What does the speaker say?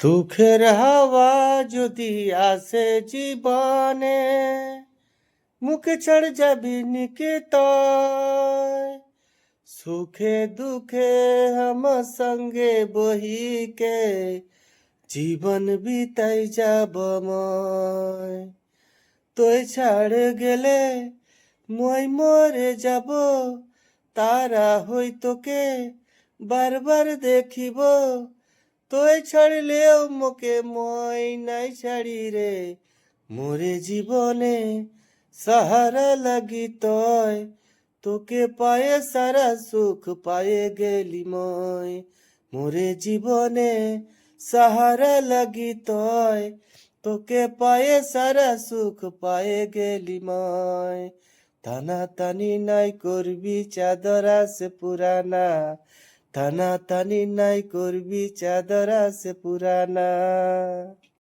সুখের হাওয়া যদি আসে জীবনে, মুখে চড় যাবি নিকেতয়। সুখে দুঃখে हम সঙ্গে বহিকে, জীবন বিতাই যাব ময়। তুই ছাড় গেলে মই মরে যাব, তারা হই তোকে বারবার দেখিব। তুই ছাড়লেও মোকে মই নাই ছাড়ি রে, মোরে জীবনে সাহারা লাগি তয়। তোকে পায়ে সারা সুখ পায়ে গেলি মই, মোরে জীবনে সাহারা লাগি তয়। তোকে পায়ে সারা সুখ পায়ে গেলি মই। টানা টানি নাই করবি চাদর আছে পুরানা, টানা টানি নাই করবি চাদর আছে পুরানা।